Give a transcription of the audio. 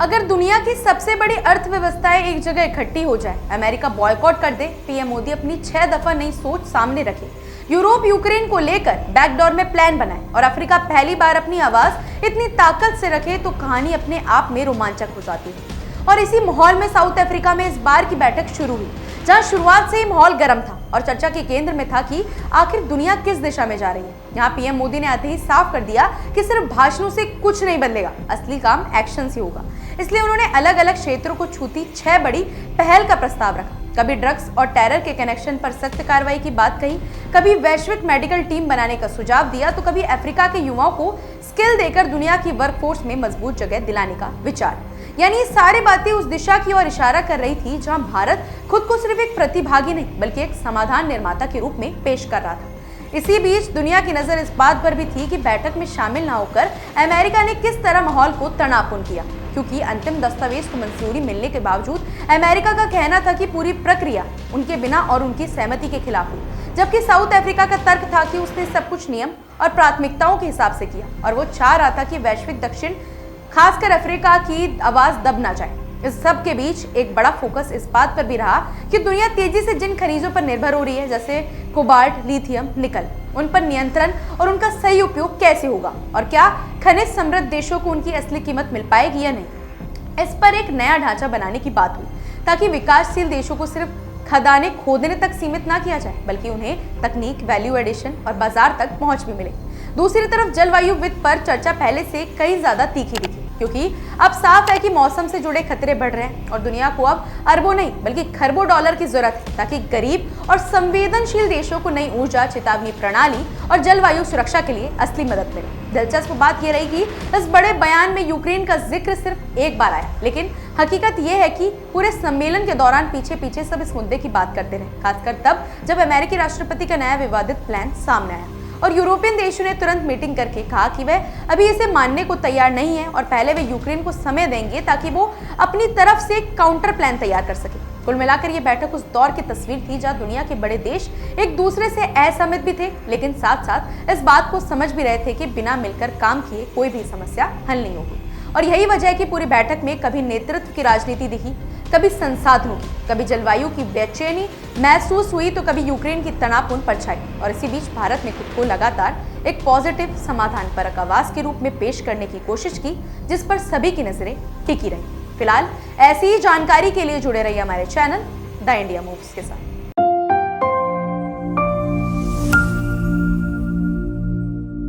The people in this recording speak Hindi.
अगर दुनिया की सबसे बड़ी अर्थव्यवस्थाएं एक जगह इकट्ठी हो जाए, अमेरिका बॉयकॉट कर दे, पीएम मोदी अपनी 6 दफा नई सोच सामने रखे, यूरोप यूक्रेन को लेकर बैकडोर में प्लान बनाए और अफ्रीका पहली बार अपनी आवाज इतनी ताकत से रखे तो कहानी अपने आप में रोमांचक हो जाती है। और इसी माहौल में साउथ अफ्रीका में इस बार की बैठक शुरू हुई, जहां शुरुआत से ही माहौल गर्म था और चर्चा के केंद्र में था कि आखिर दुनिया किस दिशा में जा रही है। यहाँ पीएम मोदी ने आते ही साफ कर दिया कि सिर्फ भाषणों से कुछ नहीं बदलेगा, असली काम एक्शन से होगा। इसलिए उन्होंने अलग अलग क्षेत्रों को छूती 6 बड़ी पहल का प्रस्ताव रखा। कभी ड्रग्स और टेरर के कनेक्शन पर सख्त कार्रवाई की बात कही, कभी वैश्विक मेडिकल टीम बनाने का सुझाव दिया, तो कभी अफ्रीका के युवाओं को स्किल देकर दुनिया की वर्कफोर्स में मजबूत जगह दिलाने का विचार। यानी ये सारी बातें उस दिशा की ओर इशारा कर रही थी जहां भारत खुद को सिर्फ एक प्रतिभागी नहीं बल्कि एक समाधान निर्माता के रूप में पेश कर रहा था। इसी बीच दुनिया की नजर इस बात पर भी थी कि बैठक में शामिल न होकर अमेरिका ने किस तरह माहौल को तनावपूर्ण किया, क्योंकि अंतिम दस्तावेज को मंजूरी मिलने के बावजूद अमेरिका का कहना था कि पूरी प्रक्रिया उनके बिना और उनकी सहमति के खिलाफ हुई, जबकि साउथ अफ्रीका का तर्क था कि उसने सब कुछ नियम और प्राथमिकताओं के हिसाब से किया और वो चाह रहा था कि वैश्विक दक्षिण खासकर अफ्रीका की आवाज दब ना जाए। इस सब के बीच एक बड़ा फोकस इस बात पर भी रहा कि दुनिया तेजी से जिन खनिजों पर निर्भर हो रही है, जैसे कोबाल्ट, लिथियम, निकल, उन पर नियंत्रण और उनका सही उपयोग कैसे होगा और क्या खनिज समृद्ध देशों को उनकी असली कीमत मिल पाएगी या नहीं। इस पर एक नया ढांचा बनाने की बात हुई ताकि विकासशील देशों को सिर्फ खदाने खोदने तक सीमित ना किया जाए बल्कि उन्हें तकनीक, वैल्यू एडिशन और बाजार तक पहुंच भी मिले। दूसरी तरफ जलवायु वित्त पर चर्चा पहले से कई ज्यादा तीखी दिखी, क्योंकि अब साफ है कि मौसम से जुड़े खतरे बढ़ रहे हैं और दुनिया को अब अरबों नहीं बल्कि खरबों डॉलर की जरूरत है ताकि गरीब और संवेदनशील देशों को नई ऊर्जा, चेतावनी प्रणाली और जलवायु सुरक्षा के लिए असली मदद मिले। दिलचस्प बात यह रही कि इस बड़े बयान में यूक्रेन का जिक्र सिर्फ एक बार आया, लेकिन हकीकत यह है कि पूरे सम्मेलन के दौरान पीछे पीछे सब इस मुद्दे की बात करते रहे, खासकर तब जब अमेरिकी राष्ट्रपति का नया विवादित प्लान सामने आया और यूरोपियन देशों ने तुरंत मीटिंग करके कहा कि वे अभी इसे मानने को तैयार नहीं है और पहले वे यूक्रेन को समय देंगे ताकि वो अपनी तरफ से एक काउंटर प्लान तैयार कर सके। कुल मिलाकर ये बैठक उस दौर की तस्वीर थी जहां दुनिया के बड़े देश एक दूसरे से असहमत भी थे, लेकिन साथ साथ इस बात को समझ भी रहे थे कि बिना मिलकर काम किए कोई भी समस्या हल नहीं होगी। और यही वजह है कि पूरी बैठक में कभी नेतृत्व की राजनीति दिखी, कभी संसाधनों की, कभी जलवायु की बेचैनी महसूस हुई तो कभी यूक्रेन की तनावपूर्ण परछाई। और इसी बीच भारत ने खुद को लगातार एक पॉजिटिव, समाधान परक आवाज के रूप में पेश करने की कोशिश की, जिस पर सभी की नजरें टिकी रही। फिलहाल ऐसी ही जानकारी के लिए जुड़े रहिए हमारे चैनल द इंडिया मूव्स के साथ।